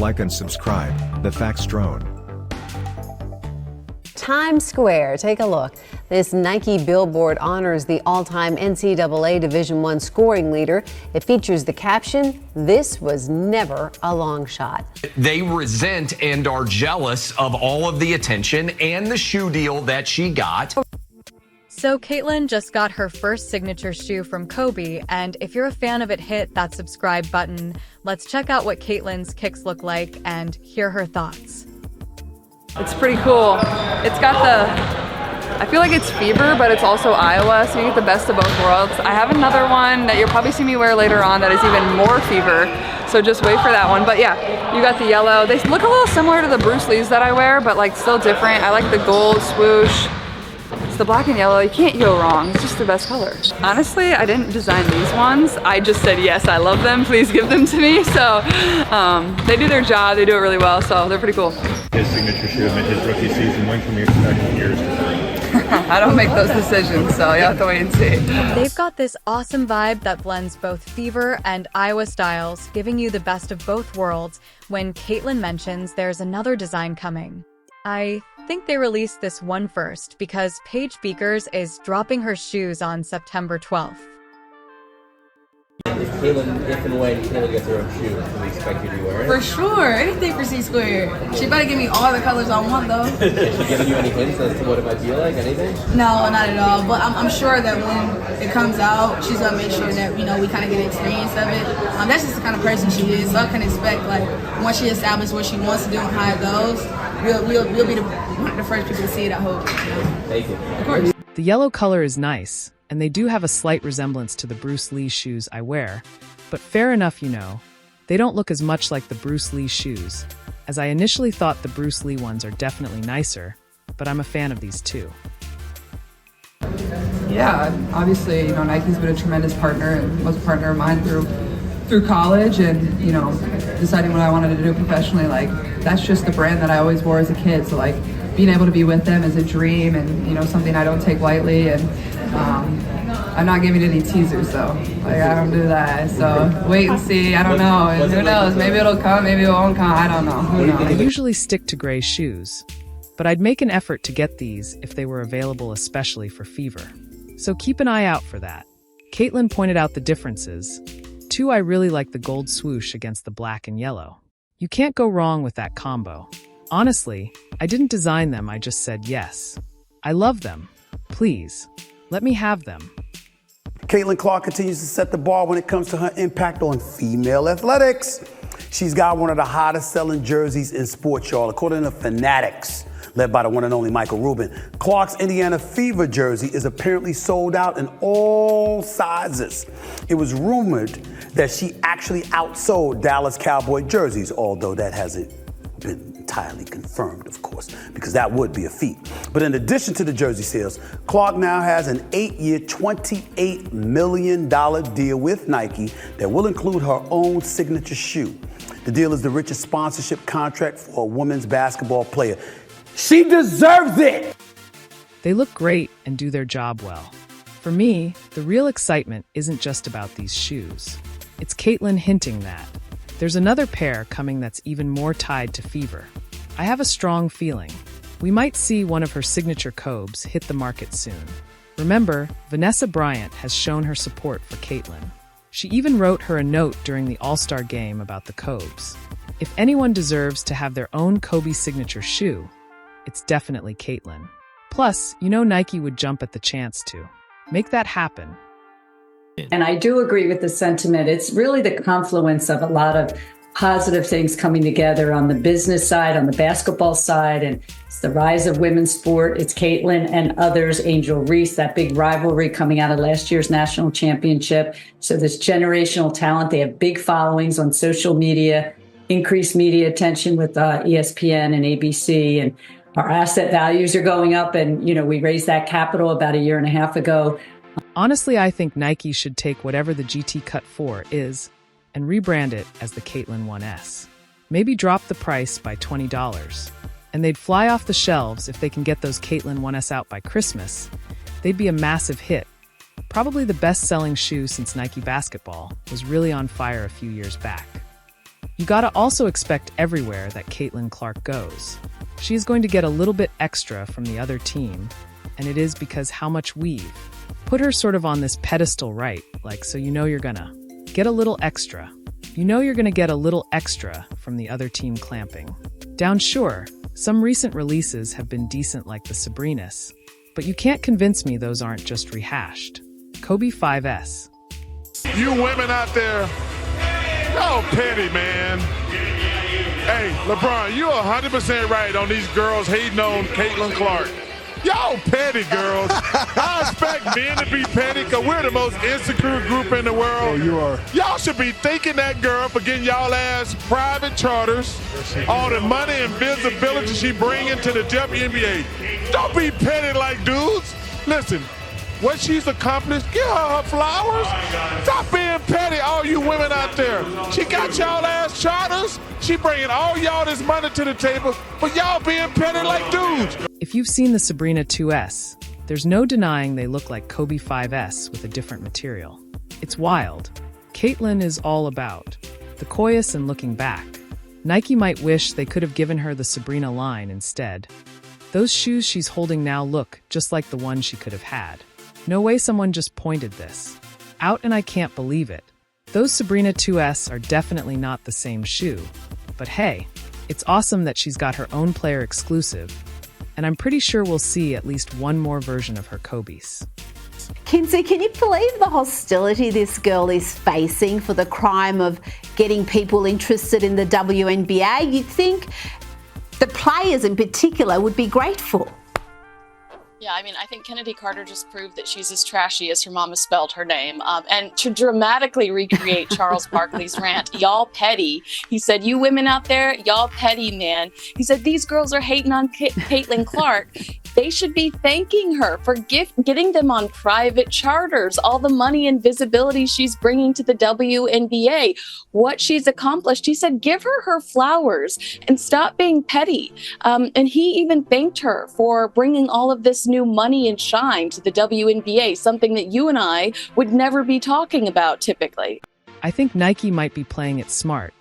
like and subscribe. The Facts Drone. Times Square, take a look. This Nike billboard honors the all-time NCAA Division I scoring leader. It features the caption, "This was never a long shot." They resent and are jealous of all of the attention and the shoe deal that she got. So Caitlyn just got her first signature shoe from Kobe, and if you're a fan of it, hit that subscribe button. Let's check out what Caitlyn's kicks look like and hear her thoughts. It's pretty cool. It's got I feel like it's Fever, but it's also Iowa, so you get the best of both worlds. I have another one that you'll probably see me wear later on that is even more Fever, so just wait for that one. But yeah, you got the yellow. They look a little similar to the Bruce Lees that I wear, but like still different. I like the gold swoosh. It's the black and yellow. You can't go wrong. It's just the best color. Honestly, I didn't design these ones. I just said, yes, I love them. Please give them to me. So they do their job. They do it really well, so they're pretty cool. His signature shoe in his rookie season. When can we expect years to come? I don't make those decisions, so you have to wait and see. They've got this awesome vibe that blends both Fever and Iowa styles, giving you the best of both worlds when Caitlyn mentions there's another design coming. I think they released this one first because Paige Beakers is dropping her shoes on September 12th. Caitlyn, if and when Caitlyn gets her own shoe, can we expect you to wear it? For sure, anything for C-Squared. She better give me all the colors I want, though. Has she given you any hints as to what it might be like? Anything? No, not at all. But I'm sure that when it comes out, she's gonna make sure that we kind of get an experience of it. That's just the kind of person she is. So I can expect once she establishes what she wants to do and how it goes, we'll be one of the first people to see it. I hope. Thank you. Of course. The yellow color is nice, and they do have a slight resemblance to the Bruce Lee shoes I wear, but fair enough, they don't look as much like the Bruce Lee shoes, as I initially thought the Bruce Lee ones are definitely nicer, but I'm a fan of these too. Yeah, obviously, Nike's been a tremendous partner and was a partner of mine through college and, deciding what I wanted to do professionally. That's just the brand that I always wore as a kid. So being able to be with them is a dream and, something I don't take lightly. And I'm not giving any teasers though. I don't do that. So wait and see. I don't know. And who knows? Maybe it'll come, maybe it won't come. I don't know. Who knows? I usually stick to gray shoes, but I'd make an effort to get these if they were available especially for Fever. So keep an eye out for that. Caitlyn pointed out the differences. Too, I really like the gold swoosh against the black and yellow. You can't go wrong with that combo. Honestly, I didn't design them, I just said yes. I love them. Please, let me have them. Caitlyn Clark continues to set the bar when it comes to her impact on female athletics. She's got one of the hottest selling jerseys in sports, y'all, according to Fanatics, led by the one and only Michael Rubin. Clark's Indiana Fever jersey is apparently sold out in all sizes. It was rumored that she actually outsold Dallas Cowboy jerseys, although that hasn't been entirely confirmed, of course, because that would be a feat. But in addition to the jersey sales, Clark now has an 8-year, $28 million deal with Nike that will include her own signature shoe. The deal is the richest sponsorship contract for a women's basketball player. She deserves it! They look great and do their job well. For me, the real excitement isn't just about these shoes. It's Caitlyn hinting that there's another pair coming that's even more tied to Fever. I have a strong feeling we might see one of her signature Cobes hit the market soon. Remember, Vanessa Bryant has shown her support for Caitlyn. She even wrote her a note during the All-Star game about the Cobes. If anyone deserves to have their own Kobe signature shoe, it's definitely Caitlyn. Plus, Nike would jump at the chance to make that happen. And I do agree with the sentiment. It's really the confluence of a lot of positive things coming together on the business side, on the basketball side, and it's the rise of women's sport. It's Caitlyn and others, Angel Reese, that big rivalry coming out of last year's national championship. So this generational talent, they have big followings on social media, increased media attention with ESPN and ABC, and our asset values are going up. And, we raised that capital about a year and a half ago. Honestly, I think Nike should take whatever the GT Cut 4 is and rebrand it as the Caitlyn 1S. Maybe drop the price by $20. And they'd fly off the shelves if they can get those Caitlyn 1S out by Christmas. They'd be a massive hit. Probably the best-selling shoe since Nike basketball was really on fire a few years back. You gotta also expect everywhere that Caitlyn Clark goes. She is going to get a little bit extra from the other team, and it is because how much weave. Put her sort of on this pedestal, right? Like, so you know you're gonna get a little extra. You know you're gonna get a little extra from the other team clamping. Down sure, some recent releases have been decent like the Sabrinas, but you can't convince me those aren't just rehashed. Kobe 5S. You women out there, y'all petty, man. Hey, LeBron, you're 100% right on these girls hating on Caitlyn Clark. Y'all petty, girls. I expect men to be petty because we're the most insecure group in the world. Oh, you are. Y'all should be thanking that girl for getting y'all ass private charters, all the money and visibility she bringing to the WNBA. Don't be petty like dudes. Listen, what she's accomplished, give her flowers. Stop being petty, all you women out there. She got y'all ass charters. She bringing all y'all this money to the table, but y'all being petty like dudes. If you've seen the Sabrina 2S, there's no denying they look like Kobe 5S with a different material. It's wild. Caitlyn is all about the coitus and looking back. Nike might wish they could have given her the Sabrina line instead. Those shoes she's holding now look just like the one she could have had. No way someone just pointed this out, and I can't believe it. Those Sabrina 2S are definitely not the same shoe. But hey, it's awesome that she's got her own player exclusive, and I'm pretty sure we'll see at least one more version of her Kobe's. Kinsey, can you believe the hostility this girl is facing for the crime of getting people interested in the WNBA? You'd think the players in particular would be grateful. Yeah, I mean, I think Kennedy Carter just proved that she's as trashy as her mama spelled her name. And to dramatically recreate Charles Barkley's rant, y'all petty. He said, you women out there, y'all petty, man. He said, these girls are hating on Caitlyn Clark. They should be thanking her for getting them on private charters, all the money and visibility she's bringing to the WNBA, what she's accomplished. He said, give her flowers and stop being petty. And he even thanked her for bringing all of this new money and shine to the WNBA, something that you and I would never be talking about typically. I think Nike might be playing it smart,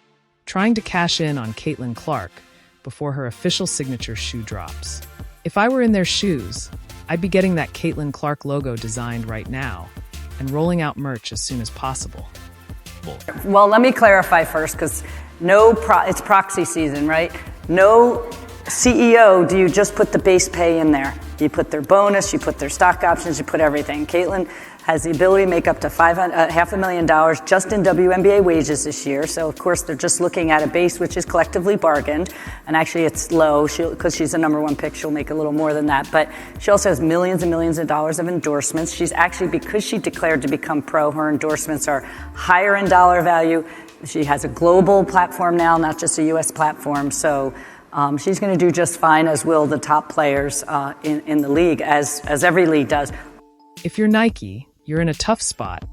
trying to cash in on Caitlyn Clark before her official signature shoe drops. If I were in their shoes, I'd be getting that Caitlyn Clark logo designed right now and rolling out merch as soon as possible. Well, let me clarify first, because it's proxy season, right? No CEO do you just put the base pay in there. You put their bonus, you put their stock options, you put everything. Caitlyn has the ability to make up to $500,000 just in WNBA wages this year. So, of course, they're just looking at a base which is collectively bargained. And actually, it's low because she's the #1 pick. She'll make a little more than that. But she also has millions and millions of dollars of endorsements. She's actually, because she declared to become pro, her endorsements are higher in dollar value. She has a global platform now, not just a U.S. platform. So she's going to do just fine, as will the top players in the league, as every league does. If you're Nike, you're in a tough spot,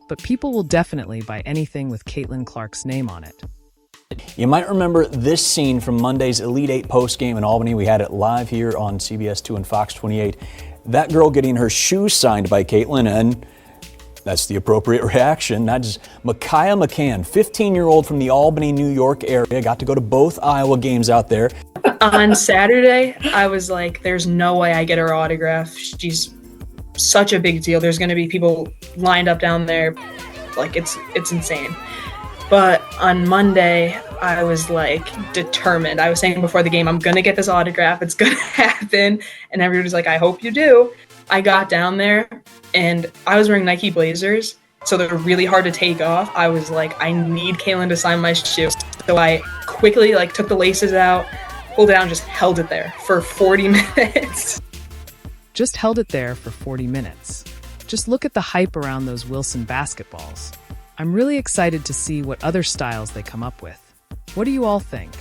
but people will definitely buy anything with Caitlyn Clark's name on it. You might remember this scene from Monday's Elite 8 postgame in Albany. We had it live here on CBS 2 and Fox 28. That girl getting her shoes signed by Caitlyn, and that's the appropriate reaction. That's Micaiah McCann, 15-year-old from the Albany, New York area. Got to go to both Iowa games out there. On Saturday, I was like, there's no way I get her autograph. She's such a big deal. There's going to be people lined up down there. Like, it's insane. But on Monday, I was like determined. I was saying before the game, I'm going to get this autograph. It's going to happen. And everybody's like, I hope you do. I got down there and I was wearing Nike Blazers, so they're really hard to take off. I was like, I need Caitlyn to sign my shoe. So I quickly took the laces out, pulled it out, and just held it there for 40 minutes. Just held it there for 40 minutes. Just look at the hype around those Wilson basketballs. I'm really excited to see what other styles they come up with. What do you all think?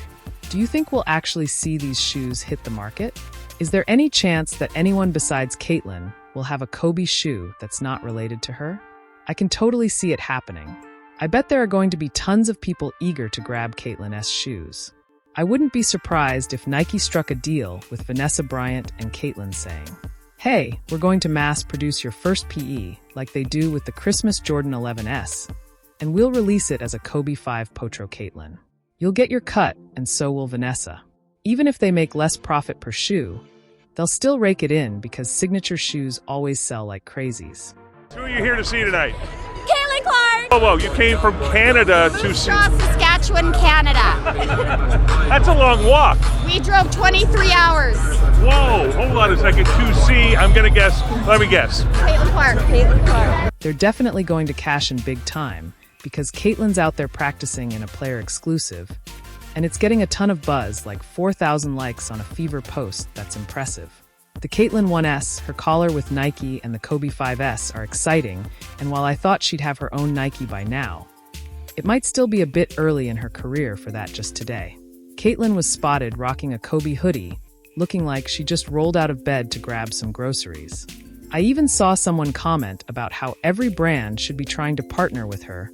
Do you think we'll actually see these shoes hit the market? Is there any chance that anyone besides Caitlyn will have a Kobe shoe that's not related to her? I can totally see it happening. I bet there are going to be tons of people eager to grab Caitlyn shoes. I wouldn't be surprised if Nike struck a deal with Vanessa Bryant and Caitlyn saying, hey, we're going to mass produce your first PE like they do with the Christmas Jordan 11s, and we'll release it as a Kobe 5 Potro Caitlyn. You'll get your cut, and so will Vanessa. Even if they make less profit per shoe, they'll still rake it in because signature shoes always sell like crazies. Who are you here to see tonight? Caitlyn Clark! Oh, whoa, you came from Canada to see. Saskatchewan, Canada. That's a long walk. We drove 23 hours. Whoa, hold on a second. To see, I'm going to guess. Let me guess. Caitlyn Clark. Caitlyn Clark. They're definitely going to cash in big time because Caitlyn's out there practicing in a player exclusive, and it's getting a ton of buzz, like 4,000 likes on a Fever post. That's impressive. The Caitlyn 1S, her collar with Nike, and the Kobe 5S are exciting, and while I thought she'd have her own Nike by now, it might still be a bit early in her career for that just today. Caitlyn was spotted rocking a Kobe hoodie, looking like she just rolled out of bed to grab some groceries. I even saw someone comment about how every brand should be trying to partner with her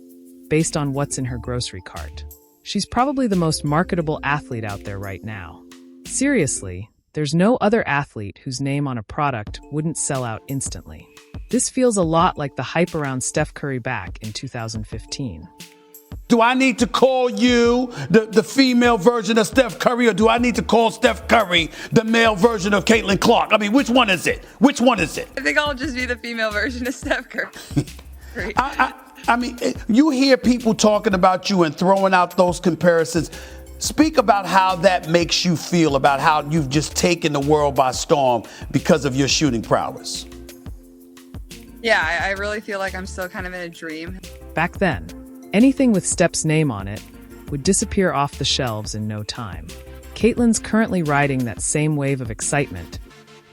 based on what's in her grocery cart. She's probably the most marketable athlete out there right now. Seriously, there's no other athlete whose name on a product wouldn't sell out instantly. This feels a lot like the hype around Steph Curry back in 2015. Do I need to call you the female version of Steph Curry, or do I need to call Steph Curry the male version of Caitlyn Clark? I mean, which one is it? Which one is it? I think I'll just be the female version of Steph Curry. Great. I mean, you hear people talking about you and throwing out those comparisons. Speak about how that makes you feel, about how you've just taken the world by storm because of your shooting prowess. Yeah, I really feel like I'm still kind of in a dream. Back then, anything with Steph's name on it would disappear off the shelves in no time. Caitlyn's currently riding that same wave of excitement,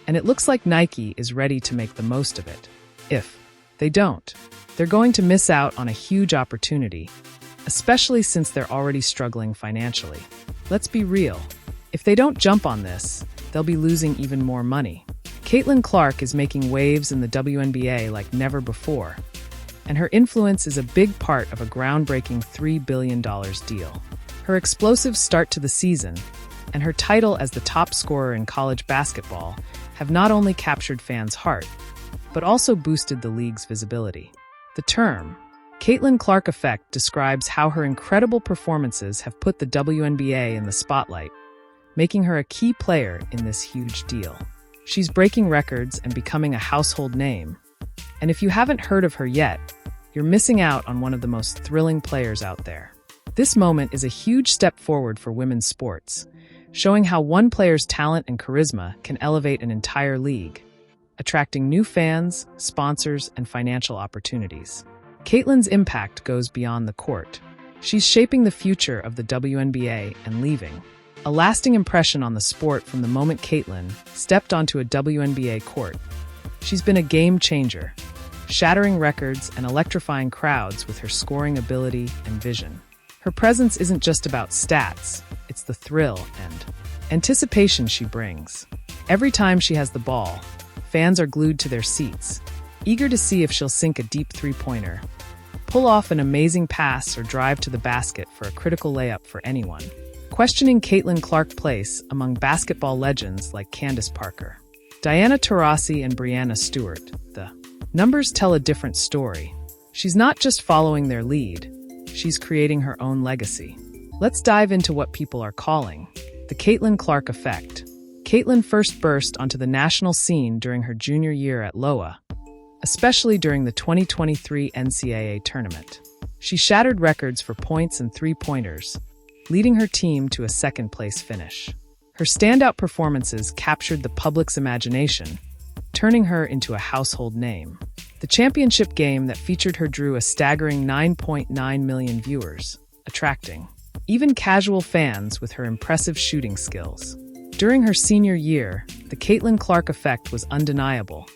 and it looks like Nike is ready to make the most of it. If they don't, they're going to miss out on a huge opportunity, especially since they're already struggling financially. Let's be real. If they don't jump on this, they'll be losing even more money. Caitlyn Clark is making waves in the WNBA like never before, and her influence is a big part of a groundbreaking $3 billion deal. Her explosive start to the season and her title as the top scorer in college basketball have not only captured fans' heart, but also boosted the league's visibility. The term Caitlyn Clark effect describes how her incredible performances have put the WNBA in the spotlight, making her a key player in this huge deal. She's breaking records and becoming a household name. And if you haven't heard of her yet, you're missing out on one of the most thrilling players out there. This moment is a huge step forward for women's sports, showing how one player's talent and charisma can elevate an entire league, attracting new fans, sponsors, and financial opportunities. Caitlyn's impact goes beyond the court. She's shaping the future of the WNBA and leaving a lasting impression on the sport from the moment Caitlyn stepped onto a WNBA court. She's been a game changer, shattering records and electrifying crowds with her scoring ability and vision. Her presence isn't just about stats, it's the thrill and anticipation she brings. Every time she has the ball, fans are glued to their seats, eager to see if she'll sink a deep three-pointer, pull off an amazing pass, or drive to the basket for a critical layup for anyone, questioning Caitlyn Clark's place among basketball legends like Candace Parker, Diana Taurasi, and Breanna Stewart. The numbers tell a different story. She's not just following their lead, she's creating her own legacy. Let's dive into what people are calling the Caitlyn Clark effect. Caitlyn first burst onto the national scene during her junior year at Iowa, especially during the 2023 NCAA tournament. She shattered records for points and three-pointers, leading her team to a second-place finish. Her standout performances captured the public's imagination, turning her into a household name. The championship game that featured her drew a staggering 9.9 million viewers, attracting even casual fans with her impressive shooting skills. During her senior year, the Caitlyn Clark effect was undeniable,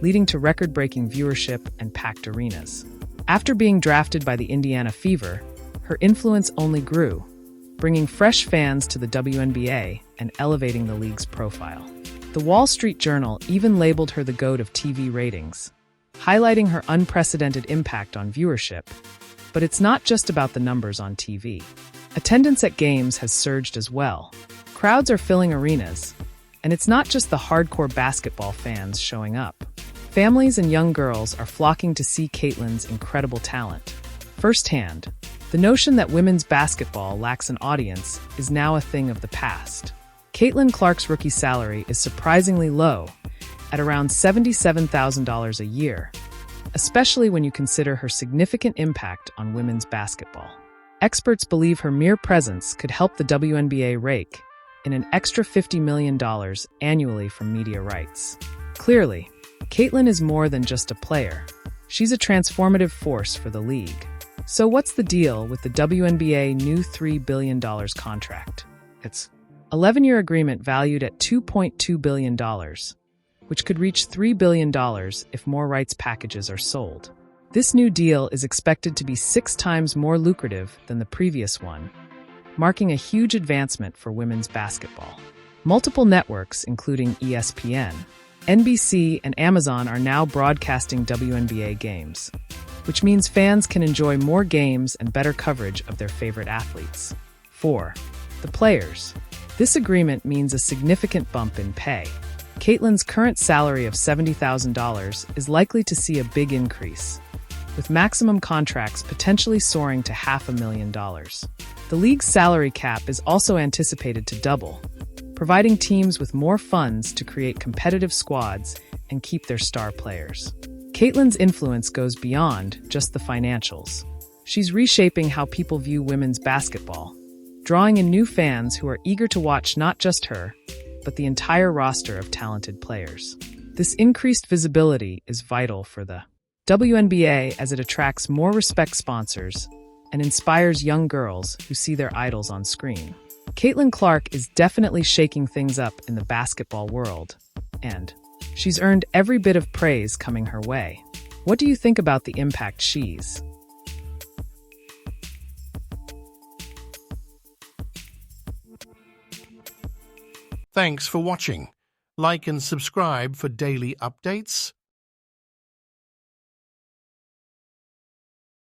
leading to record-breaking viewership and packed arenas. After being drafted by the Indiana Fever, her influence only grew, bringing fresh fans to the WNBA and elevating the league's profile. The Wall Street Journal even labeled her the GOAT of TV ratings, highlighting her unprecedented impact on viewership. But it's not just about the numbers on TV. Attendance at games has surged as well. Crowds are filling arenas, and it's not just the hardcore basketball fans showing up. Families and young girls are flocking to see Caitlyn's incredible talent. Firsthand, The notion that women's basketball lacks an audience is now a thing of the past. Caitlyn Clark's rookie salary is surprisingly low, at around $77,000 a year, especially when you consider her significant impact on women's basketball. Experts believe her mere presence could help the WNBA rake in an extra $50 million annually from media rights. Clearly, Caitlyn is more than just a player. She's a transformative force for the league. So what's the deal with the WNBA new $3 billion contract? It's an 11-year agreement valued at $2.2 billion, which could reach $3 billion if more rights packages are sold. This new deal is expected to be 6 times more lucrative than the previous one, marking a huge advancement for women's basketball. Multiple networks, including ESPN, NBC, and Amazon, are now broadcasting WNBA games, which means fans can enjoy more games and better coverage of their favorite athletes. 4. The players. This agreement means a significant bump in pay. Caitlyn's current salary of $70,000 is likely to see a big increase, with maximum contracts potentially soaring to $500,000. The league's salary cap is also anticipated to double, providing teams with more funds to create competitive squads and keep their star players. Caitlyn's influence goes beyond just the financials. She's reshaping how people view women's basketball, drawing in new fans who are eager to watch not just her, but the entire roster of talented players. This increased visibility is vital for the WNBA as it attracts more respect sponsors and inspires young girls who see their idols on screen. Caitlyn Clark is definitely shaking things up in the basketball world, and she's earned every bit of praise coming her way. What do you think about the impact she's? Thanks for watching. Like and subscribe for daily updates.